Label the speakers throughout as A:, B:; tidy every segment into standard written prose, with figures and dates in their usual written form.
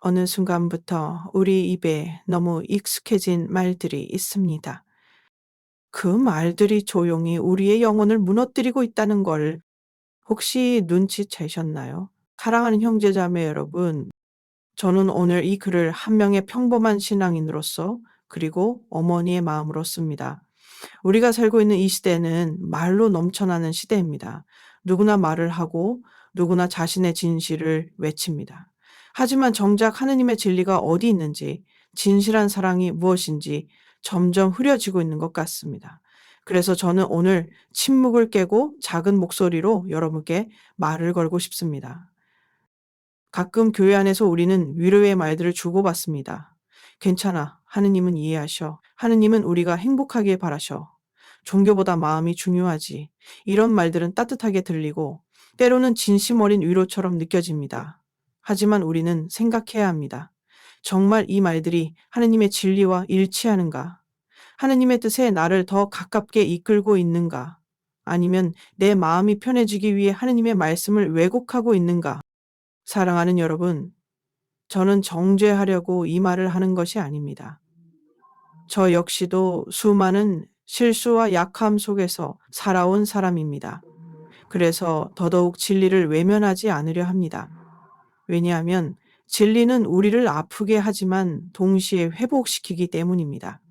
A: 어느 순간부터 우리 입에 너무 익숙해진 말들이 있습니다. 그 말들이 조용히 우리의 영혼을 무너뜨리고 있다는 걸 혹시 눈치채셨나요? 사랑하는 형제자매 여러분, 저는 오늘 이 글을 한 명의 평범한 신앙인으로서 그리고 어머니의 마음으로 씁니다. 우리가 살고 있는 이 시대는 말로 넘쳐나는 시대입니다. 누구나 말을 하고 누구나 자신의 진실을 외칩니다. 하지만 정작 하느님의 진리가 어디 있는지, 진실한 사랑이 무엇인지 점점 흐려지고 있는 것 같습니다. 그래서 저는 오늘 침묵을 깨고 작은 목소리로 여러분께 말을 걸고 싶습니다. 가끔 교회 안에서 우리는 위로의 말들을 주고받습니다. 괜찮아. 하느님은 이해하셔. 하느님은 우리가 행복하길 바라셔. 종교보다 마음이 중요하지. 이런 말들은 따뜻하게 들리고 때로는 진심 어린 위로처럼 느껴집니다. 하지만 우리는 생각해야 합니다. 정말 이 말들이 하느님의 진리와 일치하는가? 하느님의 뜻에 나를 더 가깝게 이끌고 있는가? 아니면 내 마음이 편해지기 위해 하느님의 말씀을 왜곡하고 있는가? 사랑하는 여러분, 저는 정죄하려고 이 말을 하는 것이 아닙니다. 저 역시도 수많은 실수와 약함 속에서 살아온 사람입니다. 그래서 더더욱 진리를 외면하지 않으려 합니다. 왜냐하면 진리는 우리를 아프게 하지만 동시에 회복시키기 때문입니다.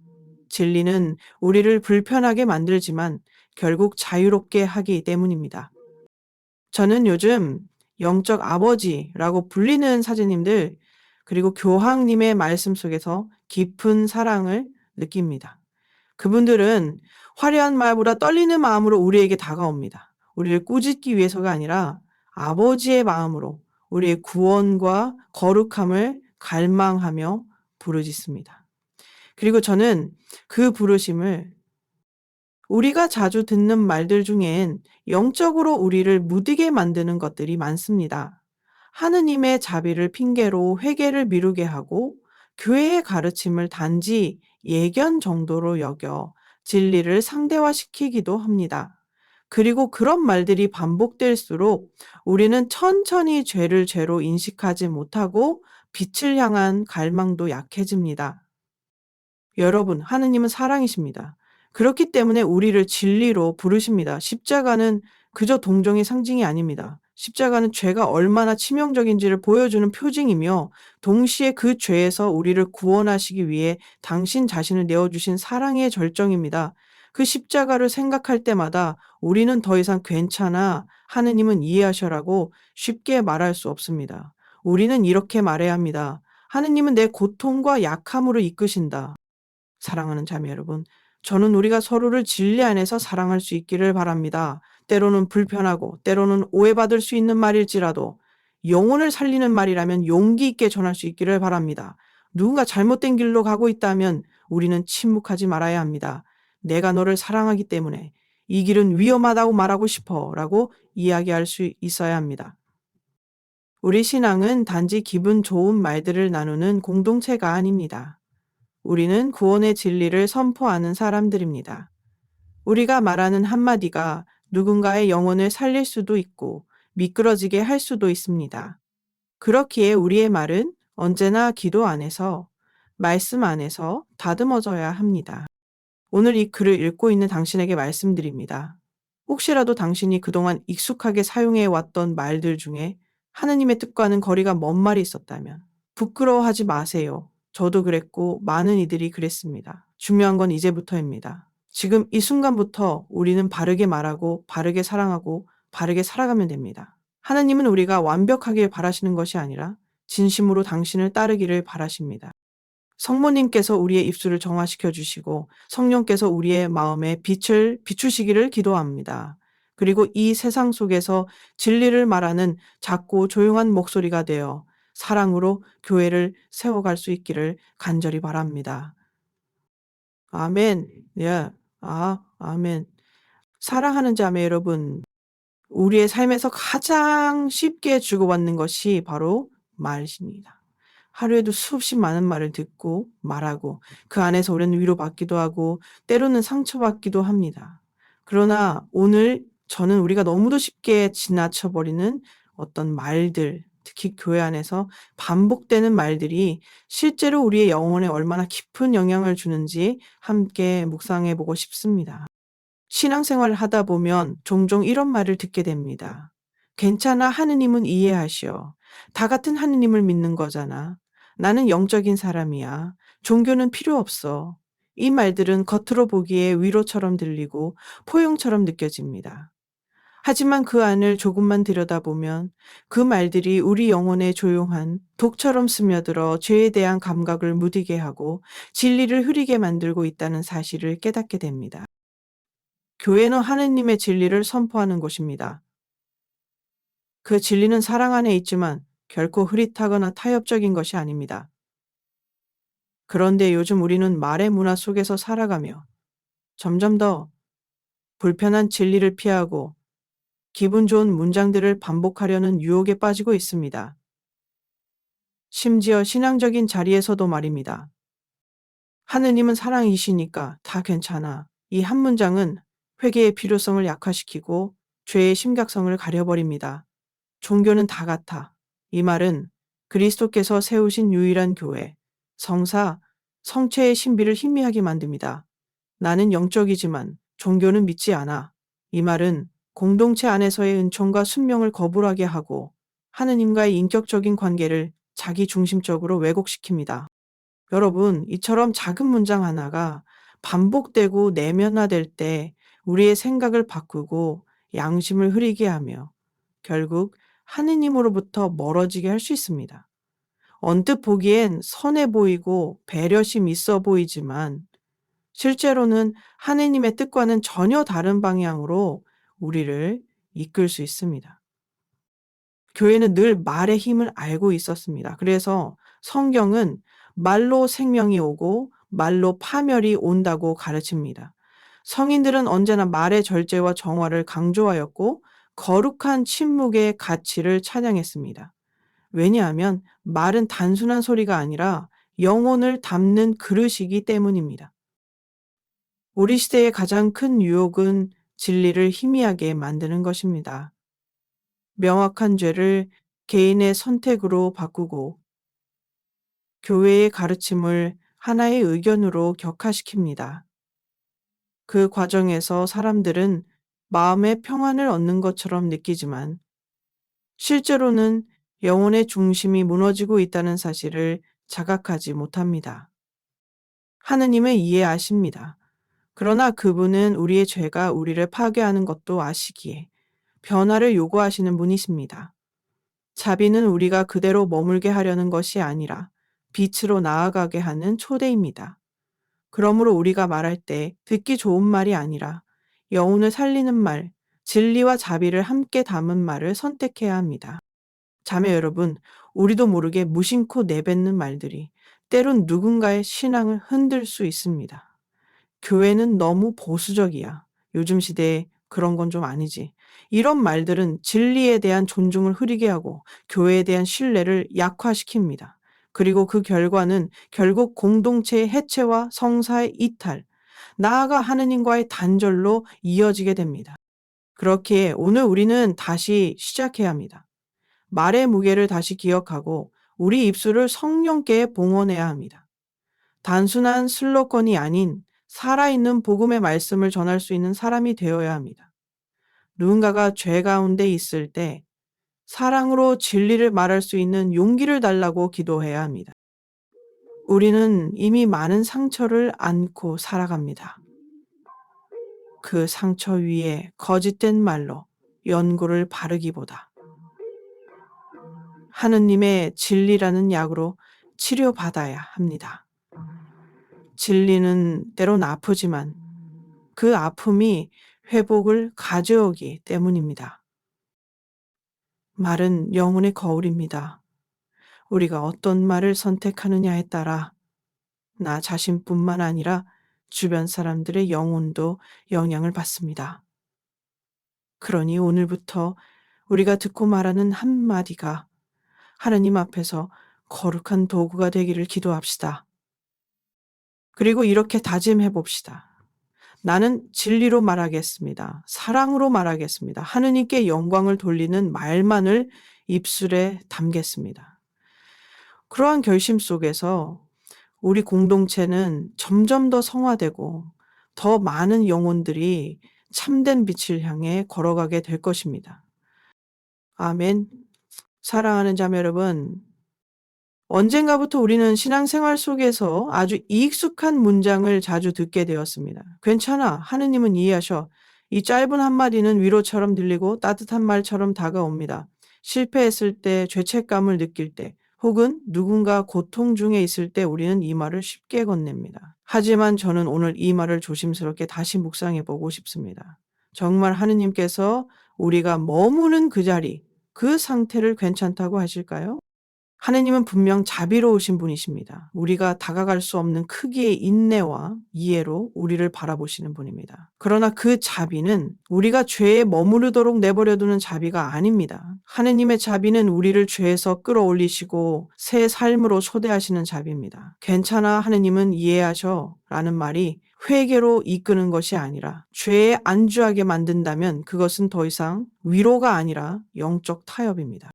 A: 진리는 우리를 불편하게 만들지만 결국 자유롭게 하기 때문입니다. 저는 요즘 영적 아버지라고 불리는 사제님들 그리고 교황님의 말씀 속에서 깊은 사랑을 느낍니다. 그분들은 화려한 말보다 떨리는 마음으로 우리에게 다가옵니다. 우리를 꾸짖기 위해서가 아니라 아버지의 마음으로 우리의 구원과 거룩함을 갈망하며 부르짖습니다. 그리고 저는 그 부르심을 우리가 자주 듣는 말들 중엔 영적으로 우리를 무디게 만드는 것들이 많습니다. 하느님의 자비를 핑계로 회개를 미루게 하고 교회의 가르침을 단지 예견 정도로 여겨 진리를 상대화시키기도 합니다. 그리고 그런 말들이 반복될수록 우리는 천천히 죄를 죄로 인식하지 못하고 빛을 향한 갈망도 약해집니다. 여러분, 하느님은 사랑이십니다. 그렇기 때문에 우리를 진리로 부르십니다. 십자가는 그저 동정의 상징이 아닙니다. 십자가는 죄가 얼마나 치명적인지를 보여주는 표징이며 동시에 그 죄에서 우리를 구원하시기 위해 당신 자신을 내어주신 사랑의 절정입니다. 그 십자가를 생각할 때마다 우리는 더 이상 괜찮아, 하느님은 이해하셔라고 쉽게 말할 수 없습니다. 우리는 이렇게 말해야 합니다. 하느님은 내 고통과 약함으로 이끄신다. 사랑하는 자매 여러분, 저는 우리가 서로를 진리 안에서 사랑할 수 있기를 바랍니다. 때로는 불편하고 때로는 오해받을 수 있는 말일지라도 영혼을 살리는 말이라면 용기 있게 전할 수 있기를 바랍니다. 누군가 잘못된 길로 가고 있다면 우리는 침묵하지 말아야 합니다. 내가 너를 사랑하기 때문에 이 길은 위험하다고 말하고 싶어 라고 이야기할 수 있어야 합니다. 우리 신앙은 단지 기분 좋은 말들을 나누는 공동체가 아닙니다. 우리는 구원의 진리를 선포하는 사람들입니다. 우리가 말하는 한마디가 누군가의 영혼을 살릴 수도 있고 미끄러지게 할 수도 있습니다. 그렇기에 우리의 말은 언제나 기도 안에서, 말씀 안에서 다듬어져야 합니다. 오늘 이 글을 읽고 있는 당신에게 말씀드립니다. 혹시라도 당신이 그동안 익숙하게 사용해 왔던 말들 중에 하느님의 뜻과는 거리가 먼 말이 있었다면 부끄러워하지 마세요. 저도 그랬고 많은 이들이 그랬습니다. 중요한 건 이제부터입니다. 지금 이 순간부터 우리는 바르게 말하고 바르게 사랑하고 바르게 살아가면 됩니다. 하느님은 우리가 완벽하길 바라시는 것이 아니라 진심으로 당신을 따르기를 바라십니다. 성모님께서 우리의 입술을 정화시켜 주시고 성령께서 우리의 마음에 빛을 비추시기를 기도합니다. 그리고 이 세상 속에서 진리를 말하는 작고 조용한 목소리가 되어 사랑으로 교회를 세워갈 수 있기를 간절히 바랍니다. 아멘. 예. 아멘. 사랑하는 자매 여러분, 우리의 삶에서 가장 쉽게 주고받는 것이 바로 말입니다. 하루에도 수없이 많은 말을 듣고 말하고 그 안에서 우리는 위로받기도 하고 때로는 상처받기도 합니다. 그러나 오늘 저는 우리가 너무도 쉽게 지나쳐버리는 어떤 말들, 특히 교회 안에서 반복되는 말들이 실제로 우리의 영혼에 얼마나 깊은 영향을 주는지 함께 묵상해 보고 싶습니다. 신앙생활을 하다 보면 종종 이런 말을 듣게 됩니다. 괜찮아, 하느님은 이해하시오. 다 같은 하느님을 믿는 거잖아. 나는 영적인 사람이야. 종교는 필요 없어. 이 말들은 겉으로 보기에 위로처럼 들리고 포용처럼 느껴집니다. 하지만 그 안을 조금만 들여다보면 그 말들이 우리 영혼에 조용한 독처럼 스며들어 죄에 대한 감각을 무디게 하고 진리를 흐리게 만들고 있다는 사실을 깨닫게 됩니다. 교회는 하느님의 진리를 선포하는 곳입니다. 그 진리는 사랑 안에 있지만 결코 흐릿하거나 타협적인 것이 아닙니다. 그런데 요즘 우리는 말의 문화 속에서 살아가며 점점 더 불편한 진리를 피하고 기분 좋은 문장들을 반복하려는 유혹에 빠지고 있습니다. 심지어 신앙적인 자리에서도 말입니다. 하느님은 사랑이시니까 다 괜찮아. 이 한 문장은 회개의 필요성을 약화시키고 죄의 심각성을 가려버립니다. 종교는 다 같아. 이 말은 그리스도께서 세우신 유일한 교회, 성사, 성체의 신비를 희미하게 만듭니다. 나는 영적이지만 종교는 믿지 않아. 이 말은 공동체 안에서의 은총과 순명을 거부하게 하고 하느님과의 인격적인 관계를 자기 중심적으로 왜곡시킵니다. 여러분, 이처럼 작은 문장 하나가 반복되고 내면화될 때 우리의 생각을 바꾸고 양심을 흐리게 하며 결국 하느님으로부터 멀어지게 할 수 있습니다. 언뜻 보기엔 선해 보이고 배려심 있어 보이지만 실제로는 하느님의 뜻과는 전혀 다른 방향으로 우리를 이끌 수 있습니다. 교회는 늘 말의 힘을 알고 있었습니다. 그래서 성경은 말로 생명이 오고 말로 파멸이 온다고 가르칩니다. 성인들은 언제나 말의 절제와 정화를 강조하였고 거룩한 침묵의 가치를 찬양했습니다. 왜냐하면 말은 단순한 소리가 아니라 영혼을 담는 그릇이기 때문입니다. 우리 시대의 가장 큰 유혹은 진리를 희미하게 만드는 것입니다. 명확한 죄를 개인의 선택으로 바꾸고 교회의 가르침을 하나의 의견으로 격화시킵니다. 그 과정에서 사람들은 마음의 평안을 얻는 것처럼 느끼지만 실제로는 영혼의 중심이 무너지고 있다는 사실을 자각하지 못합니다. 하느님은 이해하십니다. 그러나 그분은 우리의 죄가 우리를 파괴하는 것도 아시기에 변화를 요구하시는 분이십니다. 자비는 우리가 그대로 머물게 하려는 것이 아니라 빛으로 나아가게 하는 초대입니다. 그러므로 우리가 말할 때 듣기 좋은 말이 아니라 영혼을 살리는 말, 진리와 자비를 함께 담은 말을 선택해야 합니다. 자매 여러분, 우리도 모르게 무심코 내뱉는 말들이 때론 누군가의 신앙을 흔들 수 있습니다. 교회는 너무 보수적이야. 요즘 시대에 그런 건 좀 아니지. 이런 말들은 진리에 대한 존중을 흐리게 하고 교회에 대한 신뢰를 약화시킵니다. 그리고 그 결과는 결국 공동체의 해체와 성사의 이탈, 나아가 하느님과의 단절로 이어지게 됩니다. 그렇기에 오늘 우리는 다시 시작해야 합니다. 말의 무게를 다시 기억하고 우리 입술을 성령께 봉헌해야 합니다. 단순한 슬로건이 아닌 살아있는 복음의 말씀을 전할 수 있는 사람이 되어야 합니다. 누군가가 죄 가운데 있을 때 사랑으로 진리를 말할 수 있는 용기를 달라고 기도해야 합니다. 우리는 이미 많은 상처를 안고 살아갑니다. 그 상처 위에 거짓된 말로 연고를 바르기보다 하느님의 진리라는 약으로 치료받아야 합니다. 진리는 때론 아프지만 그 아픔이 회복을 가져오기 때문입니다. 말은 영혼의 거울입니다. 우리가 어떤 말을 선택하느냐에 따라 나 자신뿐만 아니라 주변 사람들의 영혼도 영향을 받습니다. 그러니 오늘부터 우리가 듣고 말하는 한마디가 하나님 앞에서 거룩한 도구가 되기를 기도합시다. 그리고 이렇게 다짐해 봅시다. 나는 진리로 말하겠습니다. 사랑으로 말하겠습니다. 하느님께 영광을 돌리는 말만을 입술에 담겠습니다. 그러한 결심 속에서 우리 공동체는 점점 더 성화되고 더 많은 영혼들이 참된 빛을 향해 걸어가게 될 것입니다. 아멘. 사랑하는 자매 여러분, 언젠가부터 우리는 신앙생활 속에서 아주 익숙한 문장을 자주 듣게 되었습니다. 괜찮아. 하느님은 이해하셔. 이 짧은 한마디는 위로처럼 들리고 따뜻한 말처럼 다가옵니다. 실패했을 때, 죄책감을 느낄 때, 혹은 누군가 고통 중에 있을 때 우리는 이 말을 쉽게 건넵니다. 하지만 저는 오늘 이 말을 조심스럽게 다시 묵상해 보고 싶습니다. 정말 하느님께서 우리가 머무는 그 자리, 그 상태를 괜찮다고 하실까요? 하느님은 분명 자비로우신 분이십니다. 우리가 다가갈 수 없는 크기의 인내와 이해로 우리를 바라보시는 분입니다. 그러나 그 자비는 우리가 죄에 머무르도록 내버려두는 자비가 아닙니다. 하느님의 자비는 우리를 죄에서 끌어올리시고 새 삶으로 초대하시는 자비입니다. 괜찮아, 하느님은 이해하셔 라는 말이 회개로 이끄는 것이 아니라 죄에 안주하게 만든다면 그것은 더 이상 위로가 아니라 영적 타협입니다.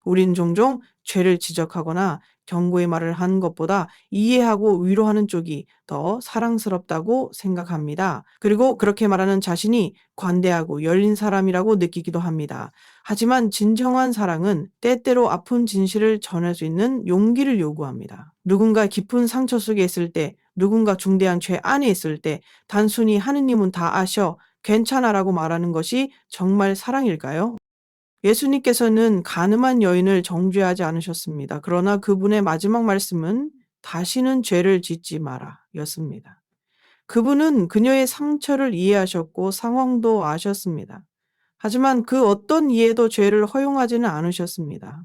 A: 우린 종종 죄를 지적하거나 경고의 말을 하는 것보다 이해하고 위로하는 쪽이 더 사랑스럽다고 생각합니다. 그리고 그렇게 말하는 자신이 관대하고 열린 사람이라고 느끼기도 합니다. 하지만 진정한 사랑은 때때로 아픈 진실을 전할 수 있는 용기를 요구합니다. 누군가 깊은 상처 속에 있을 때, 누군가 중대한 죄 안에 있을 때 단순히 하느님은 다 아셔, 괜찮아라고 말하는 것이 정말 사랑일까요? 예수님께서는 간음한 여인을 정죄하지 않으셨습니다. 그러나 그분의 마지막 말씀은 다시는 죄를 짓지 마라 였습니다. 그분은 그녀의 상처를 이해하셨고 상황도 아셨습니다. 하지만 그 어떤 이해도 죄를 허용하지는 않으셨습니다.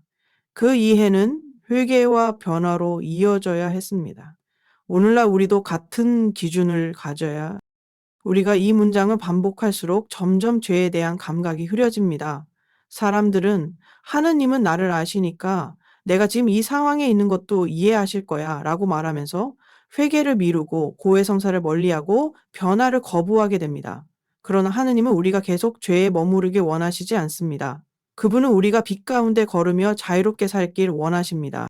A: 그 이해는 회개와 변화로 이어져야 했습니다. 오늘날 우리도 같은 기준을 가져야 우리가 이 문장을 반복할수록 점점 죄에 대한 감각이 흐려집니다. 사람들은 하느님은 나를 아시니까 내가 지금 이 상황에 있는 것도 이해하실 거야 라고 말하면서 회개를 미루고 고해성사를 멀리하고 변화를 거부하게 됩니다. 그러나 하느님은 우리가 계속 죄에 머무르길 원하시지 않습니다. 그분은 우리가 빛 가운데 걸으며 자유롭게 살길 원하십니다.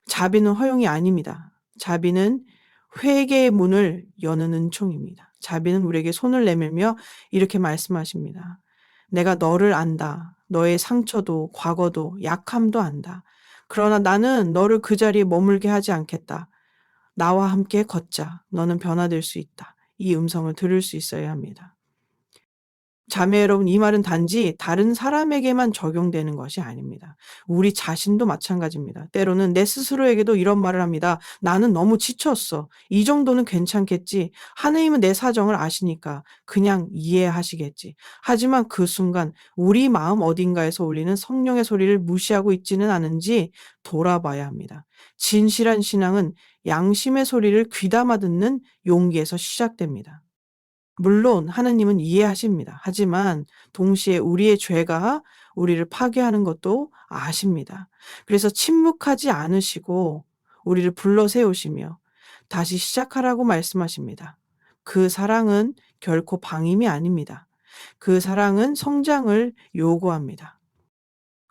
A: 자비는 허용이 아닙니다. 자비는 회개의 문을 여는 은총입니다. 자비는 우리에게 손을 내밀며 이렇게 말씀하십니다. 내가 너를 안다. 너의 상처도 과거도 약함도 안다. 그러나 나는 너를 그 자리에 머물게 하지 않겠다. 나와 함께 걷자. 너는 변화될 수 있다. 이 음성을 들을 수 있어야 합니다. 자매 여러분, 이 말은 단지 다른 사람에게만 적용되는 것이 아닙니다. 우리 자신도 마찬가지입니다. 때로는 내 스스로에게도 이런 말을 합니다. 나는 너무 지쳤어. 이 정도는 괜찮겠지. 하느님은 내 사정을 아시니까 그냥 이해하시겠지. 하지만 그 순간 우리 마음 어딘가에서 울리는 성령의 소리를 무시하고 있지는 않은지 돌아봐야 합니다. 진실한 신앙은 양심의 소리를 귀담아 듣는 용기에서 시작됩니다. 물론 하느님은 이해하십니다. 하지만 동시에 우리의 죄가 우리를 파괴하는 것도 아십니다. 그래서 침묵하지 않으시고 우리를 불러 세우시며 다시 시작하라고 말씀하십니다. 그 사랑은 결코 방임이 아닙니다. 그 사랑은 성장을 요구합니다.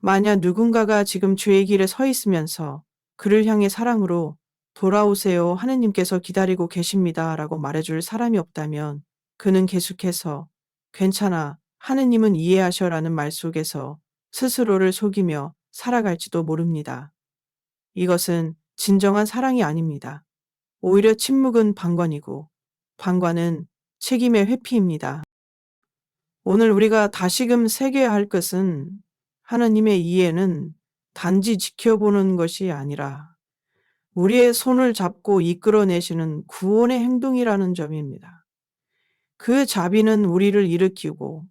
A: 만약 누군가가 지금 죄의 길에 서 있으면서 그를 향해 사랑으로 돌아오세요. 하느님께서 기다리고 계십니다. 라고 말해줄 사람이 없다면 그는 계속해서 괜찮아. 하느님은 이해하셔 라는 말 속에서 스스로를 속이며 살아갈지도 모릅니다. 이것은 진정한 사랑이 아닙니다. 오히려 침묵은 방관이고 방관은 책임의 회피입니다. 오늘 우리가 다시금 새겨야 할 것은 하느님의 이해는 단지 지켜보는 것이 아니라 우리의 손을 잡고 이끌어내시는 구원의 행동이라는 점입니다. 그 자비는 우리를 일으키고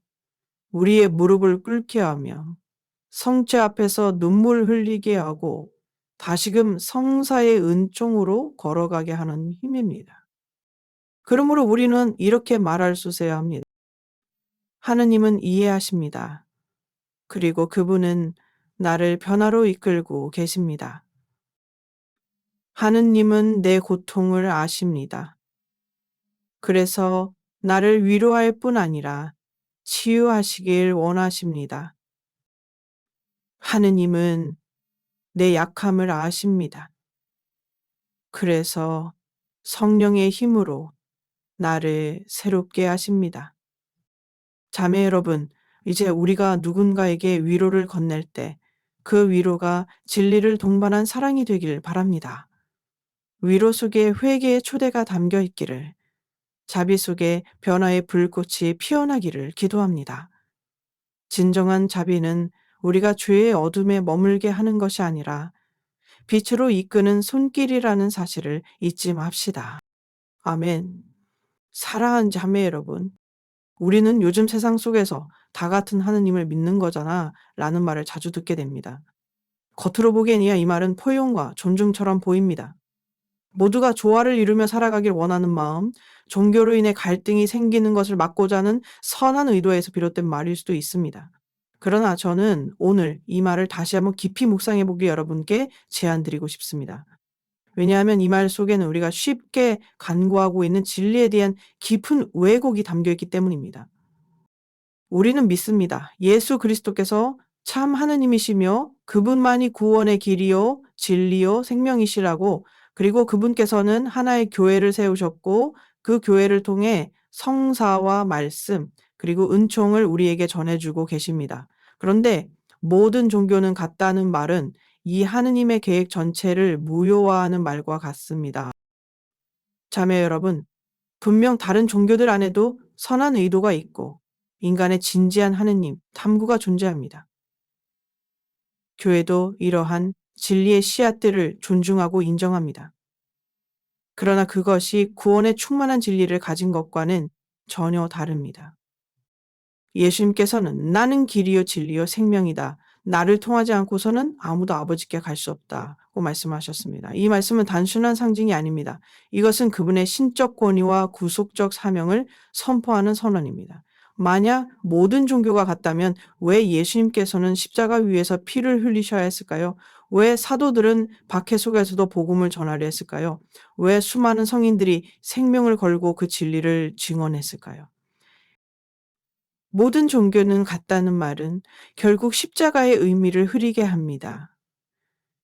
A: 우리의 무릎을 꿇게 하며 성체 앞에서 눈물 흘리게 하고 다시금 성사의 은총으로 걸어가게 하는 힘입니다. 그러므로 우리는 이렇게 말할 수 있어야 합니다. 하느님은 이해하십니다. 그리고 그분은 나를 변화로 이끌고 계십니다. 하느님은 내 고통을 아십니다. 그래서 나를 위로할 뿐 아니라 치유하시길 원하십니다. 하느님은 내 약함을 아십니다. 그래서 성령의 힘으로 나를 새롭게 하십니다. 자매 여러분, 이제 우리가 누군가에게 위로를 건넬 때 그 위로가 진리를 동반한 사랑이 되길 바랍니다. 위로 속에 회개의 초대가 담겨 있기를, 자비 속에 변화의 불꽃이 피어나기를 기도합니다. 진정한 자비는 우리가 죄의 어둠에 머물게 하는 것이 아니라 빛으로 이끄는 손길이라는 사실을 잊지 맙시다. 아멘. 사랑하는 자매 여러분, 우리는 요즘 세상 속에서 다 같은 하느님을 믿는 거잖아 라는 말을 자주 듣게 됩니다. 겉으로 보기에는 이 말은 포용과 존중처럼 보입니다. 모두가 조화를 이루며 살아가길 원하는 마음, 종교로 인해 갈등이 생기는 것을 막고자 하는 선한 의도에서 비롯된 말일 수도 있습니다. 그러나 저는 오늘 이 말을 다시 한번 깊이 묵상해 보기 여러분께 제안드리고 싶습니다. 왜냐하면 이 말 속에는 우리가 쉽게 간구하고 있는 진리에 대한 깊은 왜곡이 담겨 있기 때문입니다. 우리는 믿습니다. 예수 그리스도께서 참 하느님이시며 그분만이 구원의 길이요, 진리요, 생명이시라고, 그리고 그분께서는 하나의 교회를 세우셨고 그 교회를 통해 성사와 말씀, 그리고 은총을 우리에게 전해주고 계십니다. 그런데 모든 종교는 같다는 말은 이 하느님의 계획 전체를 무효화하는 말과 같습니다. 자매 여러분, 분명 다른 종교들 안에도 선한 의도가 있고 인간의 진지한 하느님, 탐구가 존재합니다. 교회도 이러한 진리의 씨앗들을 존중하고 인정합니다. 그러나 그것이 구원의 충만한 진리를 가진 것과는 전혀 다릅니다. 예수님께서는 나는 길이요 진리요 생명이다. 나를 통하지 않고서는 아무도 아버지께 갈 수 없다고 말씀하셨습니다. 이 말씀은 단순한 상징이 아닙니다. 이것은 그분의 신적 권위와 구속적 사명을 선포하는 선언입니다. 만약 모든 종교가 같다면 왜 예수님께서는 십자가 위에서 피를 흘리셔야 했을까요? 왜 사도들은 박해 속에서도 복음을 전하려 했을까요? 왜 수많은 성인들이 생명을 걸고 그 진리를 증언했을까요? 모든 종교는 같다는 말은 결국 십자가의 의미를 흐리게 합니다.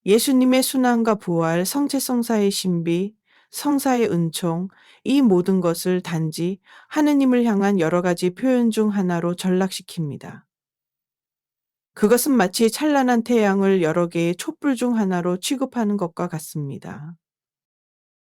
A: 예수님의 순환과 부활, 성체성사의 신비, 성사의 은총, 이 모든 것을 단지 하느님을 향한 여러 가지 표현 중 하나로 전락시킵니다. 그것은 마치 찬란한 태양을 여러 개의 촛불 중 하나로 취급하는 것과 같습니다.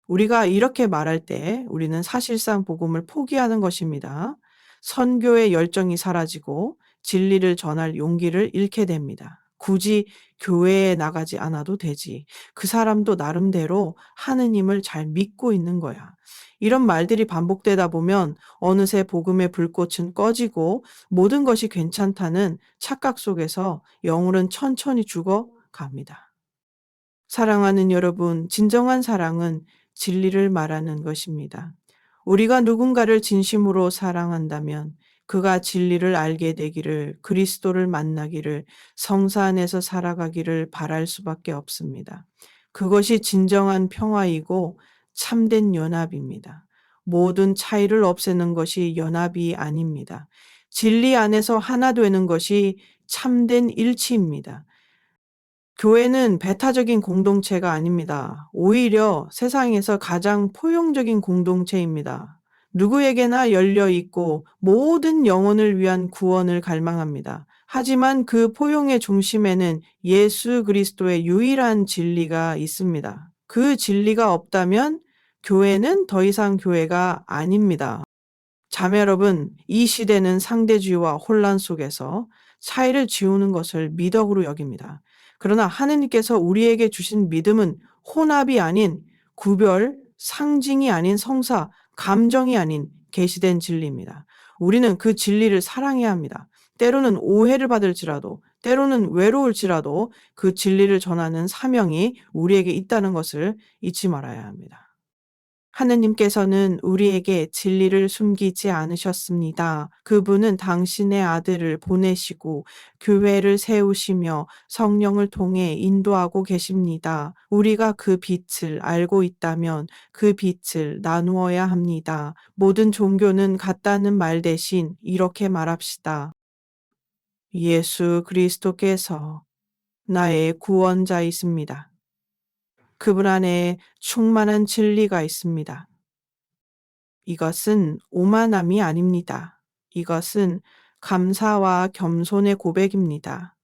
A: 우리가 이렇게 말할 때 우리는 사실상 복음을 포기하는 것입니다. 선교의 열정이 사라지고 진리를 전할 용기를 잃게 됩니다. 굳이 교회에 나가지 않아도 되지. 그 사람도 나름대로 하느님을 잘 믿고 있는 거야. 이런 말들이 반복되다 보면 어느새 복음의 불꽃은 꺼지고 모든 것이 괜찮다는 착각 속에서 영혼은 천천히 죽어갑니다. 사랑하는 여러분, 진정한 사랑은 진리를 말하는 것입니다. 우리가 누군가를 진심으로 사랑한다면 그가 진리를 알게 되기를, 그리스도를 만나기를, 성사 안에서 살아가기를 바랄 수밖에 없습니다. 그것이 진정한 평화이고 참된 연합입니다. 모든 차이를 없애는 것이 연합이 아닙니다. 진리 안에서 하나 되는 것이 참된 일치입니다. 교회는 배타적인 공동체가 아닙니다. 오히려 세상에서 가장 포용적인 공동체입니다. 누구에게나 열려 있고 모든 영혼을 위한 구원을 갈망합니다. 하지만 그 포용의 중심에는 예수 그리스도의 유일한 진리가 있습니다. 그 진리가 없다면 교회는 더 이상 교회가 아닙니다. 자매 여러분, 이 시대는 상대주의와 혼란 속에서 차이를 지우는 것을 미덕으로 여깁니다. 그러나 하느님께서 우리에게 주신 믿음은 혼합이 아닌 구별, 상징이 아닌 성사, 감정이 아닌 계시된 진리입니다. 우리는 그 진리를 사랑해야 합니다. 때로는 오해를 받을지라도, 때로는 외로울지라도 그 진리를 전하는 사명이 우리에게 있다는 것을 잊지 말아야 합니다. 하느님께서는 우리에게 진리를 숨기지 않으셨습니다. 그분은 당신의 아들을 보내시고 교회를 세우시며 성령을 통해 인도하고 계십니다. 우리가 그 빛을 알고 있다면 그 빛을 나누어야 합니다. 모든 종교는 같다는 말 대신 이렇게 말합시다. 예수 그리스도께서 나의 구원자이십니다. 그분 안에 충만한 진리가 있습니다. 이것은 오만함이 아닙니다. 이것은 감사와 겸손의 고백입니다.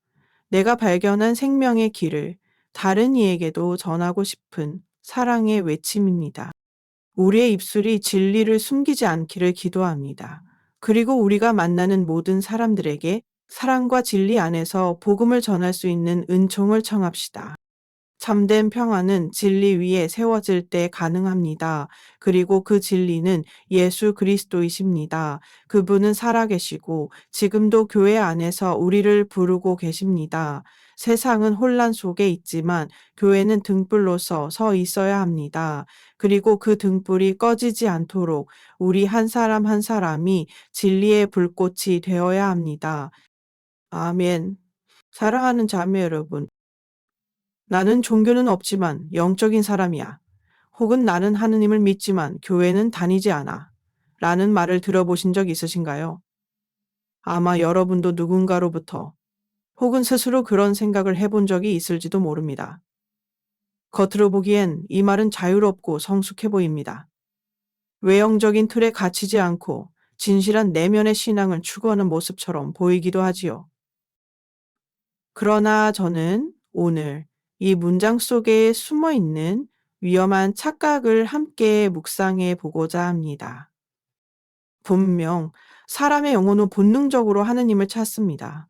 A: 내가 발견한 생명의 길을 다른 이에게도 전하고 싶은 사랑의 외침입니다. 우리의 입술이 진리를 숨기지 않기를 기도합니다. 그리고 우리가 만나는 모든 사람들에게 사랑과 진리 안에서 복음을 전할 수 있는 은총을 청합시다. 참된 평화는 진리 위에 세워질 때 가능합니다. 그리고 그 진리는 예수 그리스도이십니다. 그분은 살아계시고 지금도 교회 안에서 우리를 부르고 계십니다. 세상은 혼란 속에 있지만 교회는 등불로서 서 있어야 합니다. 그리고 그 등불이 꺼지지 않도록 우리 한 사람 한 사람이 진리의 불꽃이 되어야 합니다. 아멘. 사랑하는 자매 여러분, 나는 종교는 없지만 영적인 사람이야. 혹은 나는 하느님을 믿지만 교회는 다니지 않아. 라는 말을 들어보신 적 있으신가요? 아마 여러분도 누군가로부터 혹은 스스로 그런 생각을 해본 적이 있을지도 모릅니다. 겉으로 보기엔 이 말은 자유롭고 성숙해 보입니다. 외형적인 틀에 갇히지 않고 진실한 내면의 신앙을 추구하는 모습처럼 보이기도 하지요. 그러나 저는 오늘 이 문장 속에 숨어 있는 위험한 착각을 함께 묵상해 보고자 합니다. 분명 사람의 영혼은 본능적으로 하느님을 찾습니다.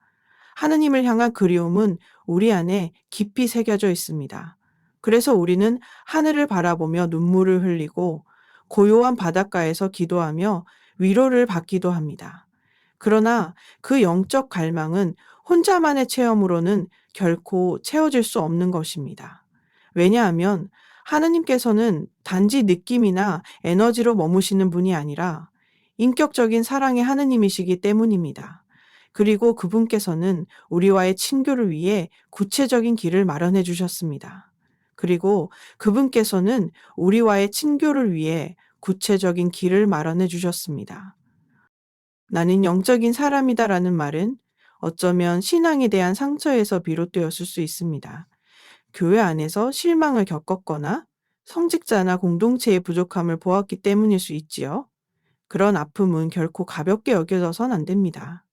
A: 하느님을 향한 그리움은 우리 안에 깊이 새겨져 있습니다. 그래서 우리는 하늘을 바라보며 눈물을 흘리고 고요한 바닷가에서 기도하며 위로를 받기도 합니다. 그러나 그 영적 갈망은 혼자만의 체험으로는 결코 채워질 수 없는 것입니다. 왜냐하면 하느님께서는 단지 느낌이나 에너지로 머무시는 분이 아니라 인격적인 사랑의 하느님이시기 때문입니다. 그리고 그분께서는 우리와의 친교를 위해 구체적인 길을 마련해 주셨습니다. 그리고 그분께서는 우리와의 친교를 위해 구체적인 길을 마련해 주셨습니다. 나는 영적인 사람이다라는 말은 어쩌면 신앙에 대한 상처에서 비롯되었을 수 있습니다. 교회 안에서 실망을 겪었거나 성직자나 공동체의 부족함을 보았기 때문일 수 있지요. 그런 아픔은 결코 가볍게 여겨져선 안 됩니다.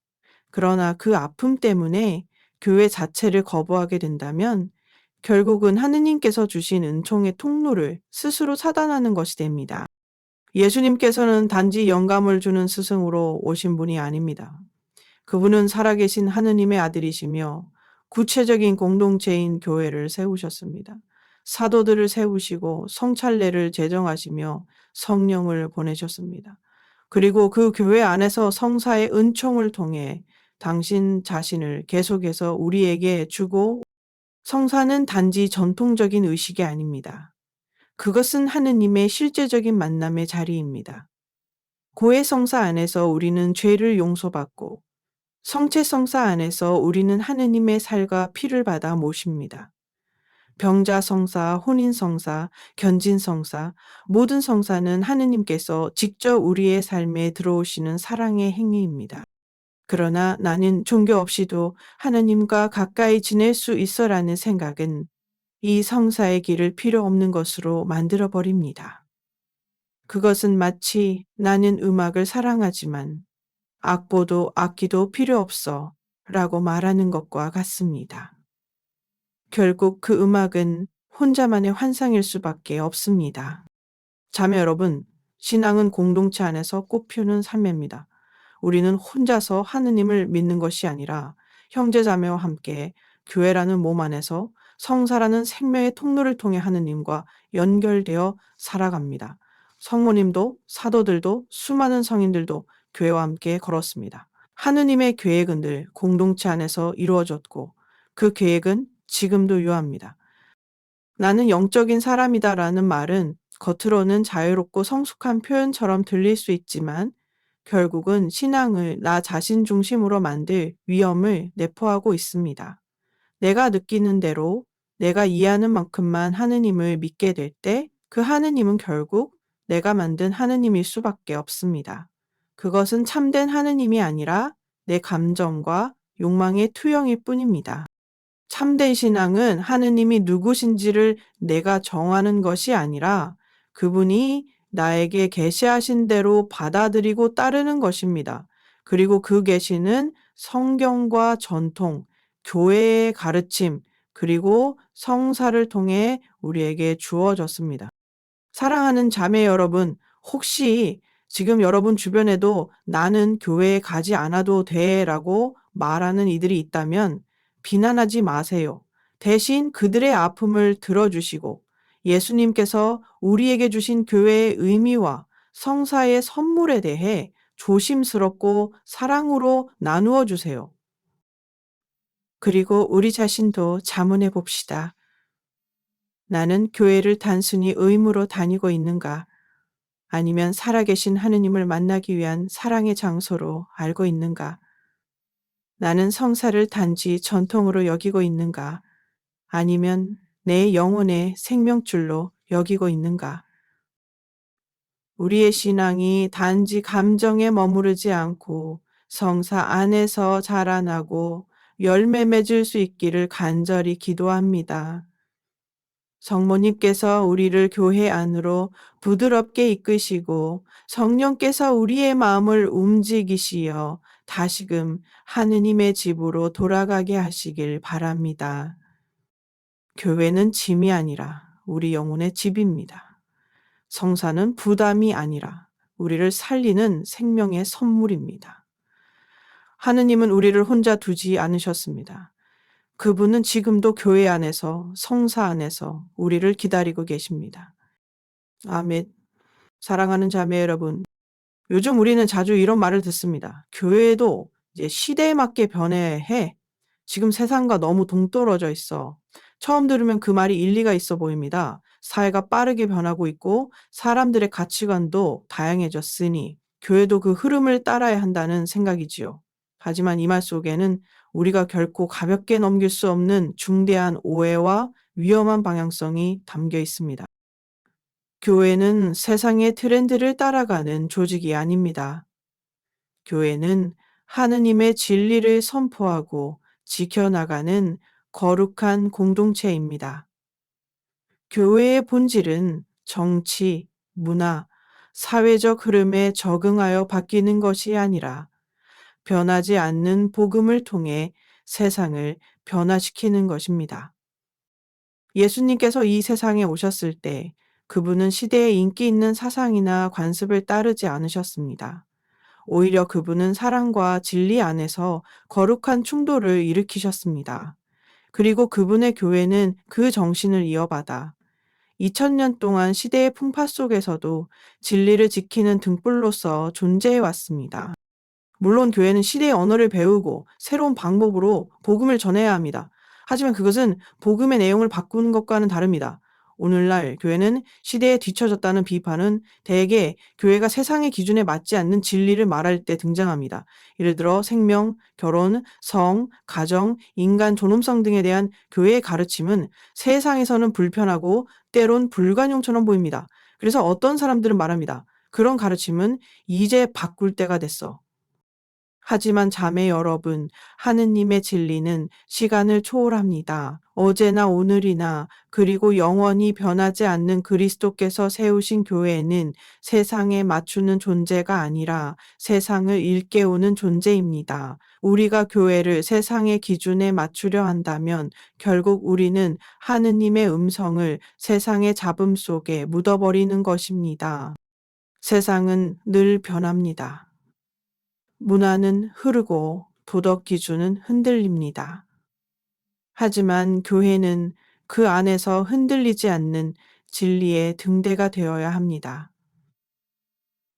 A: 그러나 그 아픔 때문에 교회 자체를 거부하게 된다면 결국은 하느님께서 주신 은총의 통로를 스스로 차단하는 것이 됩니다. 예수님께서는 단지 영감을 주는 스승으로 오신 분이 아닙니다. 그분은 살아계신 하느님의 아들이시며 구체적인 공동체인 교회를 세우셨습니다. 사도들을 세우시고 성찰례를 제정하시며 성령을 보내셨습니다. 그리고 그 교회 안에서 성사의 은총을 통해 당신 자신을 계속해서 우리에게 주고, 성사는 단지 전통적인 의식이 아닙니다. 그것은 하느님의 실제적인 만남의 자리입니다. 고해 성사 안에서 우리는 죄를 용서받고 성체 성사 안에서 우리는 하느님의 살과 피를 받아 모십니다. 병자 성사, 혼인 성사, 견진 성사, 모든 성사는 하느님께서 직접 우리의 삶에 들어오시는 사랑의 행위입니다. 그러나 나는 종교 없이도 하느님과 가까이 지낼 수 있어라는 생각은 이 성사의 길을 필요 없는 것으로 만들어 버립니다. 그것은 마치 나는 음악을 사랑하지만 악보도 악기도 필요 없어 라고 말하는 것과 같습니다. 결국 그 음악은 혼자만의 환상일 수밖에 없습니다. 자매 여러분, 신앙은 공동체 안에서 꽃피우는 삶입니다. 우리는 혼자서 하느님을 믿는 것이 아니라 형제자매와 함께 교회라는 몸 안에서 성사라는 생명의 통로를 통해 하느님과 연결되어 살아갑니다. 성모님도 사도들도 수많은 성인들도 교회와 함께 걸었습니다. 하느님의 계획은 늘 공동체 안에서 이루어졌고 그 계획은 지금도 유효합니다. 나는 영적인 사람이다라는 말은 겉으로는 자유롭고 성숙한 표현처럼 들릴 수 있지만 결국은 신앙을 나 자신 중심으로 만들 위험을 내포하고 있습니다. 내가 느끼는 대로 내가 이해하는 만큼만 하느님을 믿게 될 때 그 하느님은 결국 내가 만든 하느님일 수밖에 없습니다. 그것은 참된 하느님이 아니라 내 감정과 욕망의 투영일 뿐입니다. 참된 신앙은 하느님이 누구신지를 내가 정하는 것이 아니라 그분이 나에게 계시하신 대로 받아들이고 따르는 것입니다. 그리고 그 계시는 성경과 전통, 교회의 가르침, 그리고 성사를 통해 우리에게 주어졌습니다. 사랑하는 자매 여러분, 혹시 지금 여러분 주변에도 나는 교회에 가지 않아도 돼 라고 말하는 이들이 있다면 비난하지 마세요. 대신 그들의 아픔을 들어주시고 예수님께서 우리에게 주신 교회의 의미와 성사의 선물에 대해 조심스럽고 사랑으로 나누어 주세요. 그리고 우리 자신도 자문해 봅시다. 나는 교회를 단순히 의무로 다니고 있는가? 아니면 살아계신 하느님을 만나기 위한 사랑의 장소로 알고 있는가? 나는 성사를 단지 전통으로 여기고 있는가? 아니면 내 영혼의 생명줄로 여기고 있는가? 우리의 신앙이 단지 감정에 머무르지 않고 성사 안에서 자라나고 열매 맺을 수 있기를 간절히 기도합니다. 성모님께서 우리를 교회 안으로 부드럽게 이끄시고 성령께서 우리의 마음을 움직이시어 다시금 하느님의 집으로 돌아가게 하시길 바랍니다. 교회는 짐이 아니라 우리 영혼의 집입니다. 성사는 부담이 아니라 우리를 살리는 생명의 선물입니다. 하느님은 우리를 혼자 두지 않으셨습니다. 그분은 지금도 교회 안에서, 성사 안에서 우리를 기다리고 계십니다. 아멘. 사랑하는 자매 여러분, 요즘 우리는 자주 이런 말을 듣습니다. 교회도 이제 시대에 맞게 변해해. 지금 세상과 너무 동떨어져 있어. 처음 들으면 그 말이 일리가 있어 보입니다. 사회가 빠르게 변하고 있고 사람들의 가치관도 다양해졌으니 교회도 그 흐름을 따라야 한다는 생각이지요. 하지만 이 말 속에는 우리가 결코 가볍게 넘길 수 없는 중대한 오해와 위험한 방향성이 담겨 있습니다. 교회는 세상의 트렌드를 따라가는 조직이 아닙니다. 교회는 하느님의 진리를 선포하고 지켜나가는 거룩한 공동체입니다. 교회의 본질은 정치, 문화, 사회적 흐름에 적응하여 바뀌는 것이 아니라 변하지 않는 복음을 통해 세상을 변화시키는 것입니다. 예수님께서 이 세상에 오셨을 때 그분은 시대에 인기 있는 사상이나 관습을 따르지 않으셨습니다. 오히려 그분은 사랑과 진리 안에서 거룩한 충돌을 일으키셨습니다. 그리고 그분의 교회는 그 정신을 이어받아 2000년 동안 시대의 풍파 속에서도 진리를 지키는 등불로서 존재해 왔습니다. 물론 교회는 시대의 언어를 배우고 새로운 방법으로 복음을 전해야 합니다. 하지만 그것은 복음의 내용을 바꾸는 것과는 다릅니다. 오늘날 교회는 시대에 뒤처졌다는 비판은 대개 교회가 세상의 기준에 맞지 않는 진리를 말할 때 등장합니다. 예를 들어 생명, 결혼, 성, 가정, 인간 존엄성 등에 대한 교회의 가르침은 세상에서는 불편하고 때론 불관용처럼 보입니다. 그래서 어떤 사람들은 말합니다. 그런 가르침은 이제 바꿀 때가 됐어. 하지만 자매 여러분, 하느님의 진리는 시간을 초월합니다. 어제나 오늘이나 그리고 영원히 변하지 않는 그리스도께서 세우신 교회는 세상에 맞추는 존재가 아니라 세상을 일깨우는 존재입니다. 우리가 교회를 세상의 기준에 맞추려 한다면 결국 우리는 하느님의 음성을 세상의 잡음 속에 묻어버리는 것입니다. 세상은 늘 변합니다. 문화는 흐르고 도덕 기준은 흔들립니다. 하지만 교회는 그 안에서 흔들리지 않는 진리의 등대가 되어야 합니다.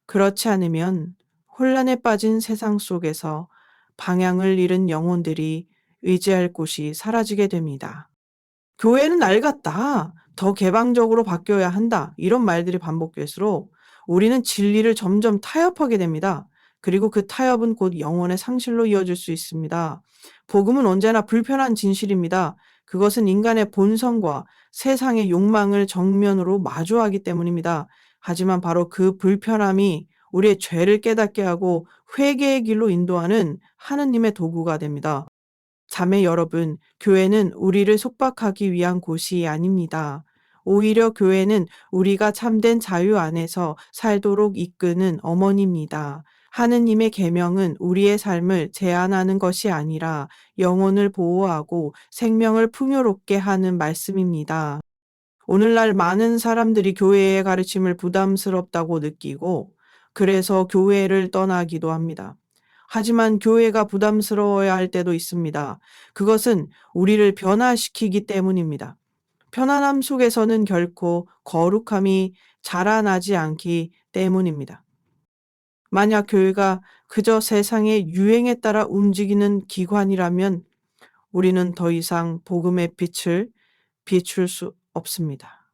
A: 그렇지 않으면 혼란에 빠진 세상 속에서 방향을 잃은 영혼들이 의지할 곳이 사라지게 됩니다. 교회는 낡았다. 더 개방적으로 바뀌어야 한다. 이런 말들이 반복될수록 우리는 진리를 점점 타협하게 됩니다. 그리고 그 타협은 곧 영혼의 상실로 이어질 수 있습니다. 복음은 언제나 불편한 진실입니다. 그것은 인간의 본성과 세상의 욕망을 정면으로 마주하기 때문입니다. 하지만 바로 그 불편함이 우리의 죄를 깨닫게 하고 회개의 길로 인도하는 하느님의 도구가 됩니다. 자매 여러분, 교회는 우리를 속박하기 위한 곳이 아닙니다. 오히려 교회는 우리가 참된 자유 안에서 살도록 이끄는 어머니입니다. 하느님의 계명은 우리의 삶을 제한하는 것이 아니라 영혼을 보호하고 생명을 풍요롭게 하는 말씀입니다. 오늘날 많은 사람들이 교회의 가르침을 부담스럽다고 느끼고 그래서 교회를 떠나기도 합니다. 하지만 교회가 부담스러워야 할 때도 있습니다. 그것은 우리를 변화시키기 때문입니다. 편안함 속에서는 결코 거룩함이 자라나지 않기 때문입니다. 만약 교회가 그저 세상의 유행에 따라 움직이는 기관이라면 우리는 더 이상 복음의 빛을 비출 수 없습니다.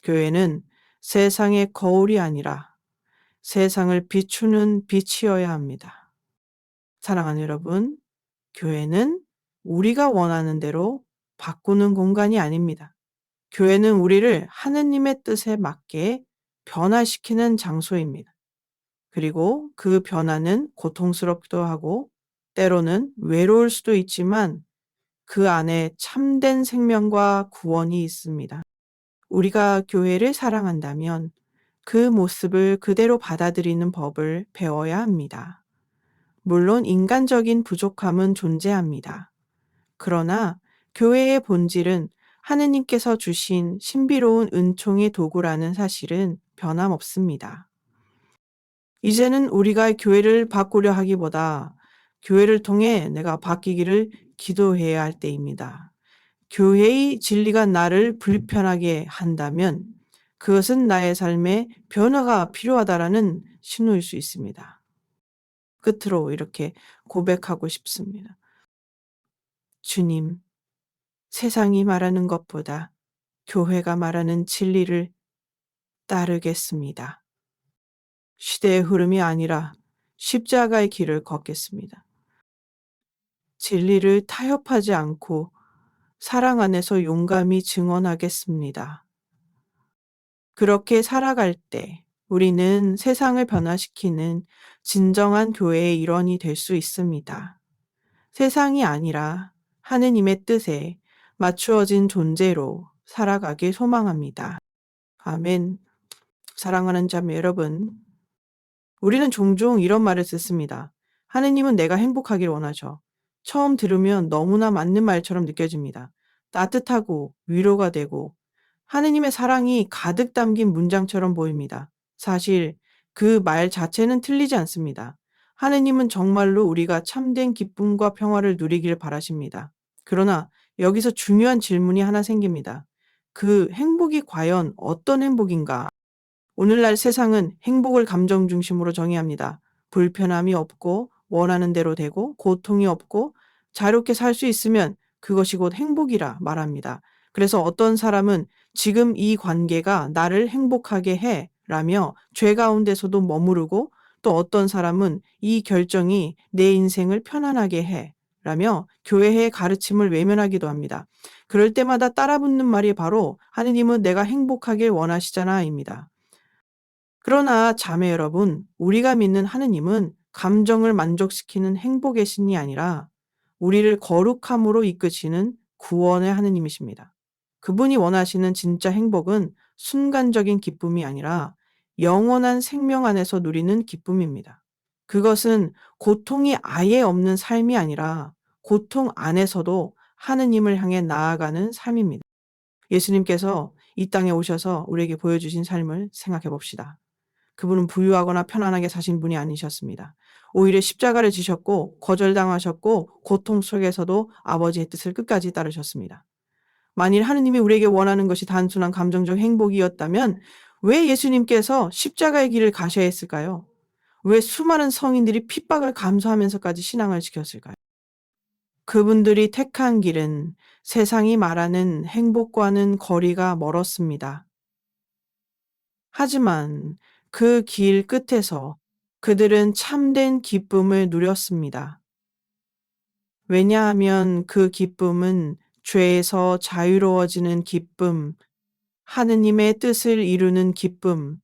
A: 교회는 세상의 거울이 아니라 세상을 비추는 빛이어야 합니다. 사랑하는 여러분, 교회는 우리가 원하는 대로 바꾸는 공간이 아닙니다. 교회는 우리를 하느님의 뜻에 맞게 변화시키는 장소입니다. 그리고 그 변화는 고통스럽기도 하고 때로는 외로울 수도 있지만 그 안에 참된 생명과 구원이 있습니다. 우리가 교회를 사랑한다면 그 모습을 그대로 받아들이는 법을 배워야 합니다. 물론 인간적인 부족함은 존재합니다. 그러나 교회의 본질은 하느님께서 주신 신비로운 은총의 도구라는 사실은 변함없습니다. 이제는 우리가 교회를 바꾸려 하기보다 교회를 통해 내가 바뀌기를 기도해야 할 때입니다. 교회의 진리가 나를 불편하게 한다면 그것은 나의 삶에 변화가 필요하다라는 신호일 수 있습니다. 끝으로 이렇게 고백하고 싶습니다. 주님, 세상이 말하는 것보다 교회가 말하는 진리를 따르겠습니다. 시대의 흐름이 아니라 십자가의 길을 걷겠습니다. 진리를 타협하지 않고 사랑 안에서 용감히 증언하겠습니다. 그렇게 살아갈 때 우리는 세상을 변화시키는 진정한 교회의 일원이 될 수 있습니다. 세상이 아니라 하느님의 뜻에 맞추어진 존재로 살아가길 소망합니다. 아멘. 사랑하는 자매 여러분, 우리는 종종 이런 말을 듣습니다. 하느님은 내가 행복하길 원하죠. 처음 들으면 너무나 맞는 말처럼 느껴집니다. 따뜻하고 위로가 되고 하느님의 사랑이 가득 담긴 문장처럼 보입니다. 사실 그 말 자체는 틀리지 않습니다. 하느님은 정말로 우리가 참된 기쁨과 평화를 누리길 바라십니다. 그러나 여기서 중요한 질문이 하나 생깁니다. 그 행복이 과연 어떤 행복인가? 오늘날 세상은 행복을 감정 중심으로 정의합니다. 불편함이 없고 원하는 대로 되고 고통이 없고 자유롭게 살 수 있으면 그것이 곧 행복이라 말합니다. 그래서 어떤 사람은 지금 이 관계가 나를 행복하게 해 라며 죄 가운데서도 머무르고 또 어떤 사람은 이 결정이 내 인생을 편안하게 해 라며 교회의 가르침을 외면하기도 합니다. 그럴 때마다 따라붙는 말이 바로 하느님은 내가 행복하길 원하시잖아 입니다. 그러나 자매 여러분, 우리가 믿는 하느님은 감정을 만족시키는 행복의 신이 아니라 우리를 거룩함으로 이끄시는 구원의 하느님이십니다. 그분이 원하시는 진짜 행복은 순간적인 기쁨이 아니라 영원한 생명 안에서 누리는 기쁨입니다. 그것은 고통이 아예 없는 삶이 아니라 고통 안에서도 하느님을 향해 나아가는 삶입니다. 예수님께서 이 땅에 오셔서 우리에게 보여주신 삶을 생각해 봅시다. 그분은 부유하거나 편안하게 사신 분이 아니셨습니다. 오히려 십자가를 지셨고 거절당하셨고 고통 속에서도 아버지의 뜻을 끝까지 따르셨습니다. 만일 하느님이 우리에게 원하는 것이 단순한 감정적 행복이었다면 왜 예수님께서 십자가의 길을 가셔야 했을까요? 왜 수많은 성인들이 핍박을 감수하면서까지 신앙을 지켰을까요? 그분들이 택한 길은 세상이 말하는 행복과는 거리가 멀었습니다. 하지만 그 길 끝에서 그들은 참된 기쁨을 누렸습니다. 왜냐하면 그 기쁨은 죄에서 자유로워지는 기쁨, 하느님의 뜻을 이루는 기쁨,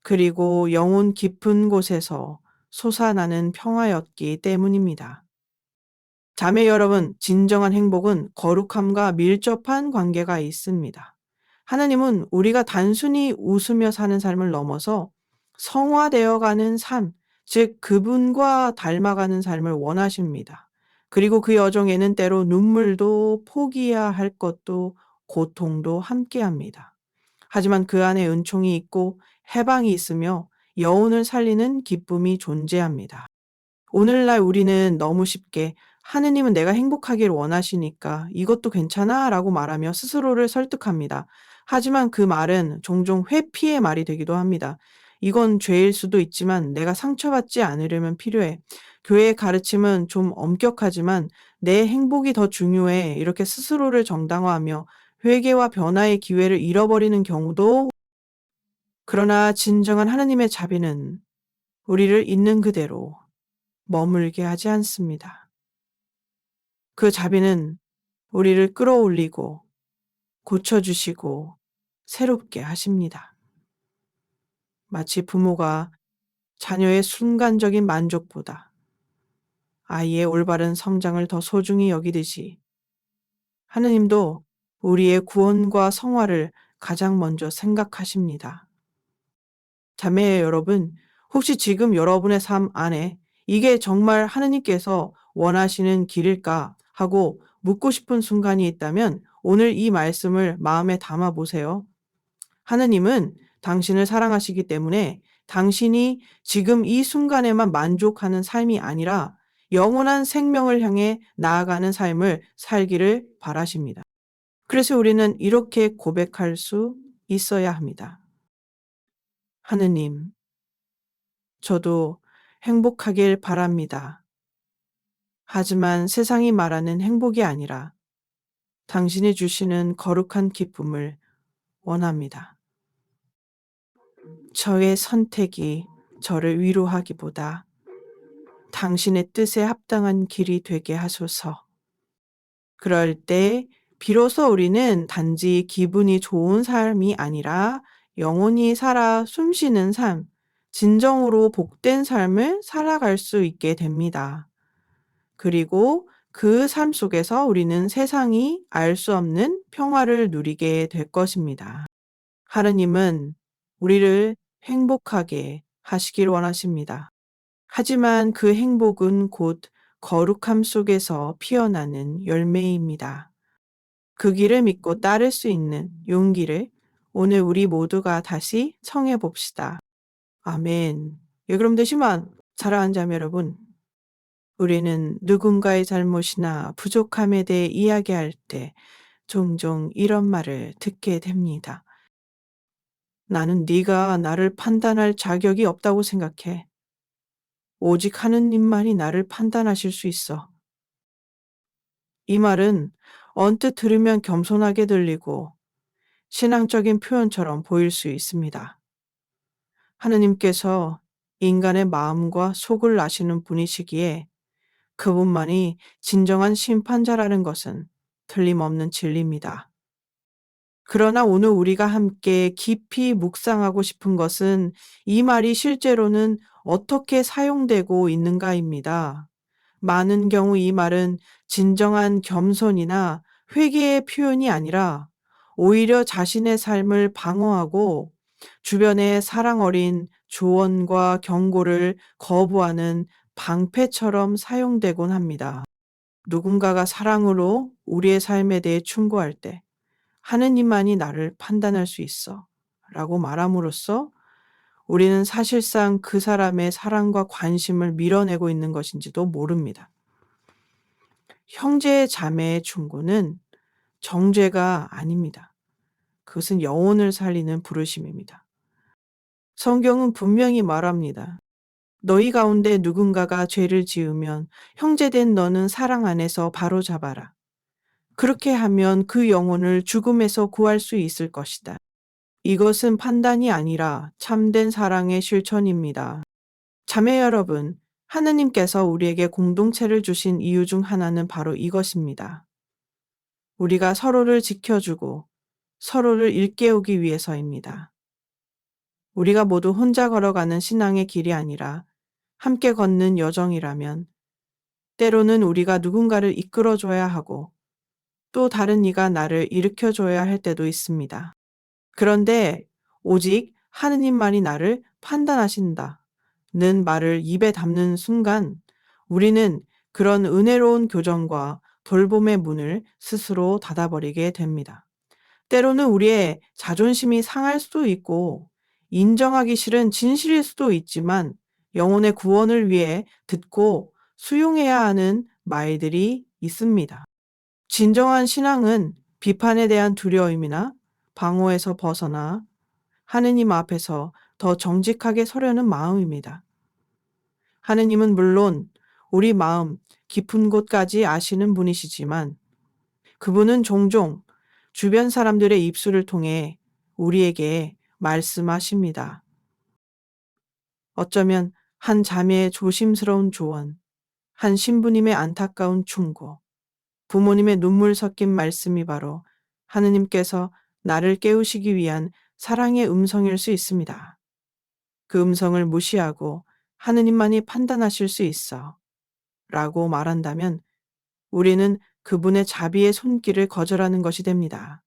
A: 그리고 영혼 깊은 곳에서 솟아나는 평화였기 때문입니다. 자매 여러분, 진정한 행복은 거룩함과 밀접한 관계가 있습니다. 하나님은 우리가 단순히 웃으며 사는 삶을 넘어서 성화되어 가는 삶, 즉 그분과 닮아가는 삶을 원하십니다. 그리고 그 여정에는 때로 눈물도 포기해야 할 것도 고통도 함께합니다. 하지만 그 안에 은총이 있고 해방이 있으며 여운을 살리는 기쁨이 존재합니다. 오늘날 우리는 너무 쉽게 하느님은 내가 행복하길 원하시니까 이것도 괜찮아 라고 말하며 스스로를 설득합니다. 하지만 그 말은 종종 회피의 말이 되기도 합니다. 이건 죄일 수도 있지만 내가 상처받지 않으려면 필요해. 교회의 가르침은 좀 엄격하지만 내 행복이 더 중요해. 이렇게 스스로를 정당화하며 회개와 변화의 기회를 잃어버리는 경우도. 그러나 진정한 하느님의 자비는 우리를 있는 그대로 머물게 하지 않습니다. 그 자비는 우리를 끌어올리고 고쳐주시고 새롭게 하십니다. 마치 부모가 자녀의 순간적인 만족보다 아이의 올바른 성장을 더 소중히 여기듯이 하느님도 우리의 구원과 성화를 가장 먼저 생각하십니다. 자매 여러분, 혹시 지금 여러분의 삶 안에 이게 정말 하느님께서 원하시는 길일까 하고 묻고 싶은 순간이 있다면 오늘 이 말씀을 마음에 담아 보세요. 하느님은 당신을 사랑하시기 때문에 당신이 지금 이 순간에만 만족하는 삶이 아니라 영원한 생명을 향해 나아가는 삶을 살기를 바라십니다. 그래서 우리는 이렇게 고백할 수 있어야 합니다. 하느님, 저도 행복하길 바랍니다. 하지만 세상이 말하는 행복이 아니라 당신이 주시는 거룩한 기쁨을 원합니다. 저의 선택이 저를 위로하기보다 당신의 뜻에 합당한 길이 되게 하소서. 그럴 때 비로소 우리는 단지 기분이 좋은 삶이 아니라 영원히 살아 숨쉬는 삶, 진정으로 복된 삶을 살아갈 수 있게 됩니다. 그리고 그 삶 속에서 우리는 세상이 알 수 없는 평화를 누리게 될 것입니다. 하느님은 우리를 행복하게 하시길 원하십니다. 하지만 그 행복은 곧 거룩함 속에서 피어나는 열매입니다. 그 길을 믿고 따를 수 있는 용기를 오늘 우리 모두가 다시 청해 봅시다. 아멘. 예, 그럼 되시면 사랑하는 자매 여러분, 우리는 누군가의 잘못이나 부족함에 대해 이야기할 때 종종 이런 말을 듣게 됩니다. 나는 네가 나를 판단할 자격이 없다고 생각해. 오직 하느님만이 나를 판단하실 수 있어. 이 말은 언뜻 들으면 겸손하게 들리고 신앙적인 표현처럼 보일 수 있습니다. 하느님께서 인간의 마음과 속을 아시는 분이시기에 그분만이 진정한 심판자라는 것은 틀림없는 진리입니다. 그러나 오늘 우리가 함께 깊이 묵상하고 싶은 것은 이 말이 실제로는 어떻게 사용되고 있는가입니다. 많은 경우 이 말은 진정한 겸손이나 회개의 표현이 아니라 오히려 자신의 삶을 방어하고 주변의 사랑 어린 조언과 경고를 거부하는 방패처럼 사용되곤 합니다. 누군가가 사랑으로 우리의 삶에 대해 충고할 때 하느님만이 나를 판단할 수 있어 라고 말함으로써 우리는 사실상 그 사람의 사랑과 관심을 밀어내고 있는 것인지도 모릅니다. 형제 자매의 충고는 정죄가 아닙니다. 그것은 영혼을 살리는 부르심입니다. 성경은 분명히 말합니다. 너희 가운데 누군가가 죄를 지으면 형제된 너는 사랑 안에서 바로잡아라. 그렇게 하면 그 영혼을 죽음에서 구할 수 있을 것이다. 이것은 판단이 아니라 참된 사랑의 실천입니다. 자매 여러분, 하느님께서 우리에게 공동체를 주신 이유 중 하나는 바로 이것입니다. 우리가 서로를 지켜주고 서로를 일깨우기 위해서입니다. 우리가 모두 혼자 걸어가는 신앙의 길이 아니라 함께 걷는 여정이라면 때로는 우리가 누군가를 이끌어줘야 하고 또 다른 이가 나를 일으켜줘야 할 때도 있습니다. 그런데 오직 하느님만이 나를 판단하신다. 는 말을 입에 담는 순간 우리는 그런 은혜로운 교정과 돌봄의 문을 스스로 닫아버리게 됩니다. 때로는 우리의 자존심이 상할 수도 있고 인정하기 싫은 진실일 수도 있지만 영혼의 구원을 위해 듣고 수용해야 하는 말들이 있습니다. 진정한 신앙은 비판에 대한 두려움이나 방어에서 벗어나 하느님 앞에서 더 정직하게 서려는 마음입니다. 하느님은 물론 우리 마음 깊은 곳까지 아시는 분이시지만 그분은 종종 주변 사람들의 입술을 통해 우리에게 말씀하십니다. 어쩌면 한 자매의 조심스러운 조언, 한 신부님의 안타까운 충고, 부모님의 눈물 섞인 말씀이 바로 하느님께서 나를 깨우시기 위한 사랑의 음성일 수 있습니다. 그 음성을 무시하고 하느님만이 판단하실 수 있어 라고 말한다면 우리는 그분의 자비의 손길을 거절하는 것이 됩니다.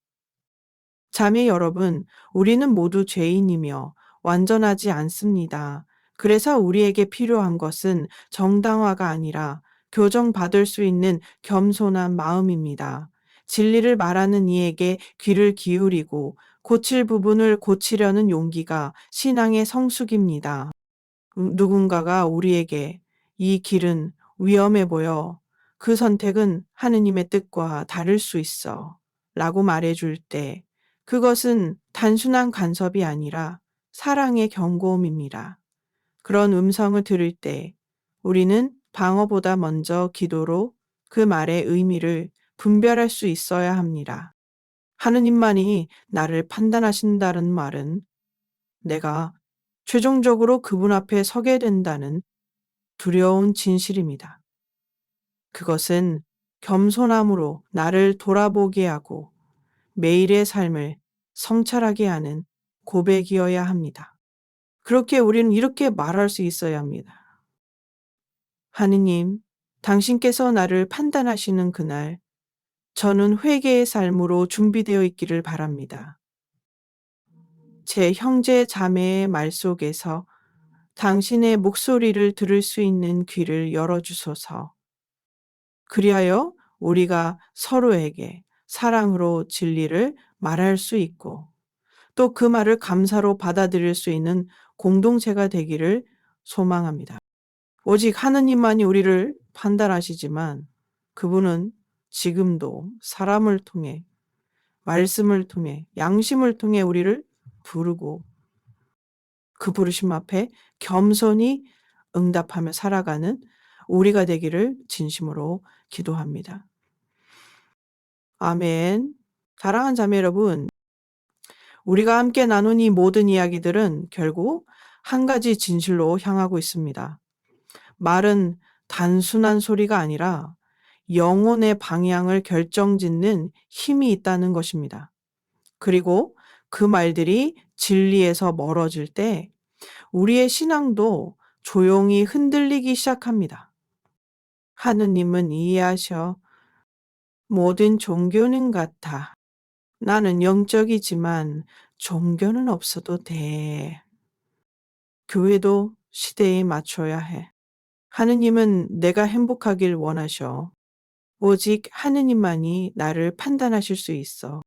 A: 자매 여러분, 우리는 모두 죄인이며 완전하지 않습니다. 그래서 우리에게 필요한 것은 정당화가 아니라 교정받을 수 있는 겸손한 마음입니다. 진리를 말하는 이에게 귀를 기울이고 고칠 부분을 고치려는 용기가 신앙의 성숙입니다. 누군가가 우리에게 이 길은 위험해 보여. 그 선택은 하느님의 뜻과 다를 수 있어. 라고 말해줄 때 그것은 단순한 간섭이 아니라 사랑의 경고음입니다. 그런 음성을 들을 때 우리는 방어보다 먼저 기도로 그 말의 의미를 분별할 수 있어야 합니다. 하느님만이 나를 판단하신다는 말은 내가 최종적으로 그분 앞에 서게 된다는 두려운 진실입니다. 그것은 겸손함으로 나를 돌아보게 하고 매일의 삶을 성찰하게 하는 고백이어야 합니다. 그렇게 우리는 이렇게 말할 수 있어야 합니다. 하느님, 당신께서 나를 판단하시는 그날, 저는 회개의 삶으로 준비되어 있기를 바랍니다. 제 형제 자매의 말 속에서 당신의 목소리를 들을 수 있는 귀를 열어주소서. 그리하여 우리가 서로에게 사랑으로 진리를 말할 수 있고 또 그 말을 감사로 받아들일 수 있는 공동체가 되기를 소망합니다. 오직 하느님만이 우리를 판단하시지만 그분은 지금도 사람을 통해 말씀을 통해 양심을 통해 우리를 부르고 그 부르심 앞에 겸손히 응답하며 살아가는 우리가 되기를 진심으로 기도합니다. 아멘. 사랑하는 자매 여러분, 우리가 함께 나눈 이 모든 이야기들은 결국 한 가지 진실로 향하고 있습니다. 말은 단순한 소리가 아니라 영혼의 방향을 결정짓는 힘이 있다는 것입니다. 그리고 그 말들이 진리에서 멀어질 때 우리의 신앙도 조용히 흔들리기 시작합니다. 하느님은 이해하셔. 모든 종교는 같아. 나는 영적이지만 종교는 없어도 돼. 교회도 시대에 맞춰야 해. 하느님은 내가 행복하길 원하셔. 오직 하느님만이 나를 판단하실 수 있어.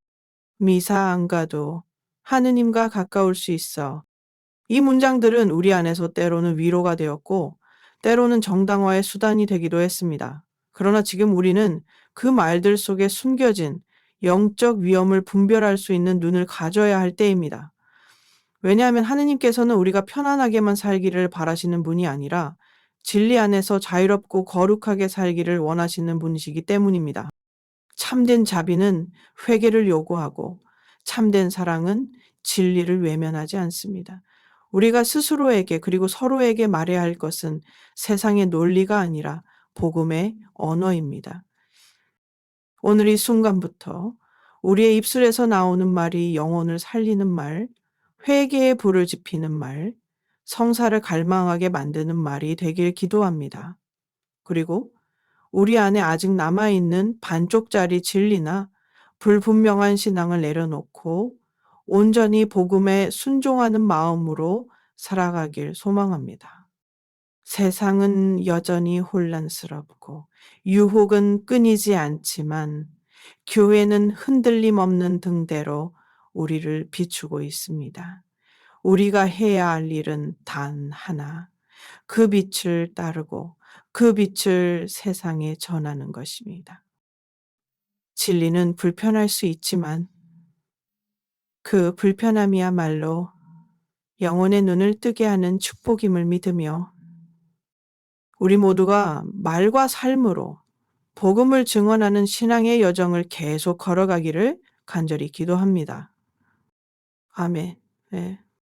A: 미사 안 가도 하느님과 가까울 수 있어. 이 문장들은 우리 안에서 때로는 위로가 되었고 때로는 정당화의 수단이 되기도 했습니다. 그러나 지금 우리는 그 말들 속에 숨겨진 영적 위험을 분별할 수 있는 눈을 가져야 할 때입니다. 왜냐하면 하느님께서는 우리가 편안하게만 살기를 바라시는 분이 아니라 진리 안에서 자유롭고 거룩하게 살기를 원하시는 분이시기 때문입니다. 참된 자비는 회개를 요구하고 참된 사랑은 진리를 외면하지 않습니다. 우리가 스스로에게 그리고 서로에게 말해야 할 것은 세상의 논리가 아니라 복음의 언어입니다. 오늘 이 순간부터 우리의 입술에서 나오는 말이 영혼을 살리는 말, 회개의 불을 지피는 말, 성사를 갈망하게 만드는 말이 되길 기도합니다. 그리고 우리 안에 아직 남아있는 반쪽짜리 진리나 불분명한 신앙을 내려놓고 온전히 복음에 순종하는 마음으로 살아가길 소망합니다. 세상은 여전히 혼란스럽고 유혹은 끊이지 않지만 교회는 흔들림 없는 등대로 우리를 비추고 있습니다. 우리가 해야 할 일은 단 하나, 그 빛을 따르고 그 빛을 세상에 전하는 것입니다. 진리는 불편할 수 있지만 그 불편함이야말로 영혼의 눈을 뜨게 하는 축복임을 믿으며 우리 모두가 말과 삶으로 복음을 증언하는 신앙의 여정을 계속 걸어가기를 간절히 기도합니다. 아멘. 네.